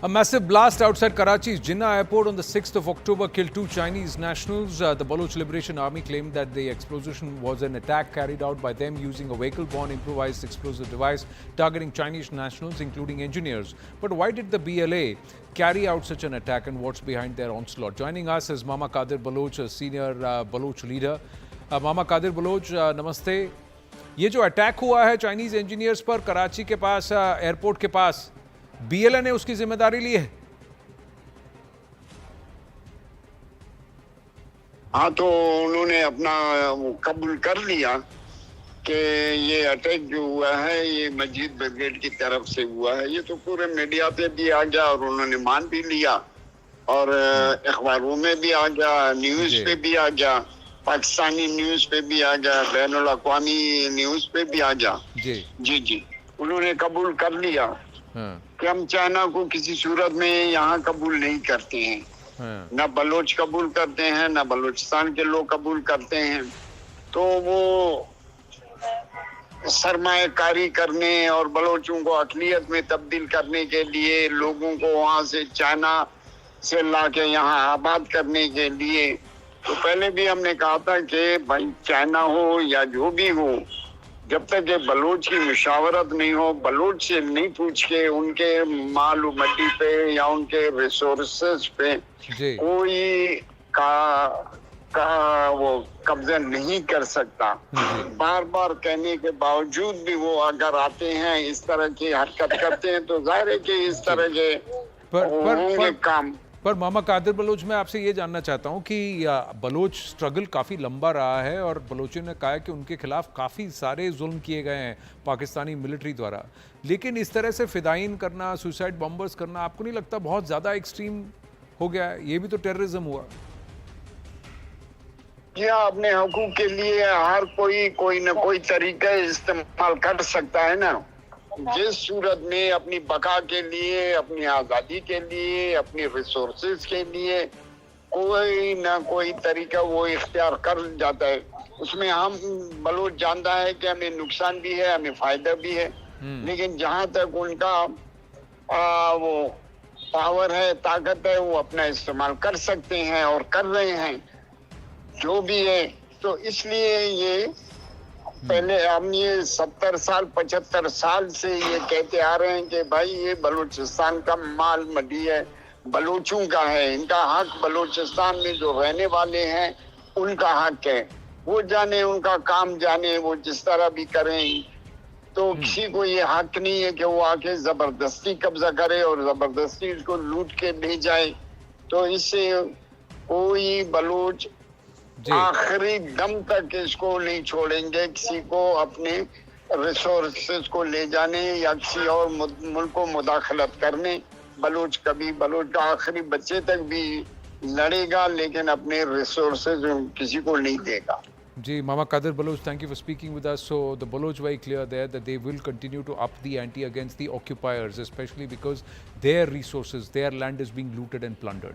A massive blast outside Karachi's Jinnah airport on the 6th of October killed two Chinese nationals. The Baloch Liberation Army claimed that the explosion was an attack carried out by them using a vehicle-borne improvised explosive device targeting Chinese nationals, including engineers. But why did the BLA carry out such an attack, and what's behind their onslaught? Joining us is Mama Qadir Baloch, a senior Baloch leader. Mama Qadir Baloch, नमस्ते. ये जो attack हुआ है Chinese engineers पर कराची के पास airport के पास, BLA ने उसकी जिम्मेदारी ली है? हाँ, तो उन्होंने अपना कबूल कर लिया कि ये अटैक जो हुआ है ये मस्जिद ब्रिगेड की तरफ से हुआ है। ये तो पूरे मीडिया पे भी आ गया और उन्होंने मान भी लिया और अखबारों में भी आ गया, न्यूज पे भी आ गया, पाकिस्तानी न्यूज पे भी आ गया, बैनुल अक़वामी न्यूज पे भी आ गया। जी उन्होंने कबूल कर लिया कि हम चाइना को किसी सूरत में यहाँ कबूल नहीं करते हैं। न बलोच कबूल करते हैं, न बलूचिस्तान के लोग कबूल करते हैं। तो वो सरमायाकारी करने और बलोचों को अक़लियत में तब्दील करने के लिए, लोगों को वहाँ से चाइना से लाके यहाँ आबाद करने के लिए, तो पहले भी हमने कहा था कि भाई चाइना हो या जो भी हो, जब तक ये बलोच की मुशावरत नहीं हो, बलोच से नहीं पूछ के उनके माल मंडी पे या उनके रिसोर्सेज पे कोई का वो कब्जा नहीं कर सकता। बार बार कहने के बावजूद भी वो अगर आते हैं, इस तरह की हरकत करते हैं, तो जाहिर है कि इस तरह के होंगे काम। पर मामा कादिर बलोच, मैं आपसे ये जानना चाहता हूँ कि बलोच स्ट्रगल काफ़ी लंबा रहा है और बलोचों ने कहा है कि उनके खिलाफ काफ़ी सारे जुल्म किए गए हैं पाकिस्तानी मिलिट्री द्वारा, लेकिन इस तरह से फिदाइन करना, सुसाइड बॉम्बर्स करना, आपको नहीं लगता बहुत ज़्यादा एक्सट्रीम हो गया है? ये भी तो टेररिज्म हुआ। अपने हकूक के लिए हर कोई न कोई तरीका इस्तेमाल कर सकता है ना। जिस सूरत में अपनी बका के लिए, अपनी आज़ादी के लिए, अपनी रिसोर्सेज के लिए कोई ना कोई तरीका वो इख्तियार कर जाता है, उसमें हम बलोच जानता है कि हमें नुकसान भी है, हमें फायदा भी है, लेकिन जहाँ तक उनका वो पावर है, ताकत है, वो अपना इस्तेमाल कर सकते हैं और कर रहे हैं जो भी है। तो इसलिए ये पहले हम ये 70 साल 75 साल से ये कहते आ रहे हैं कि भाई ये बलूचिस्तान का माल मंडी है, बलोचों का है, इनका हक बलूचिस्तान में जो रहने वाले हैं उनका हक है। वो जाने, उनका काम जाने, वो जिस तरह भी करें, तो किसी को ये हक नहीं है कि वो आके जबरदस्ती कब्जा करे और जबरदस्ती उसको लूट के ले जाए। तो इससे कोई बलूच आखिरी दम तक इसको नहीं छोड़ेंगे किसी को अपने रिसोर्सेज को ले जाने या किसी और मुल्क को मुदाखलत करने। बलूच का आखिरी बच्चे तक भी लड़ेगा, लेकिन अपने रिसोर्सेज किसी को नहीं देगा। जी, Mama Qadir Baloch, thank you for speaking with us. So the Baloch very clear there that they will continue to up the ante against the occupiers, especially because their resources, their land is being looted and plundered.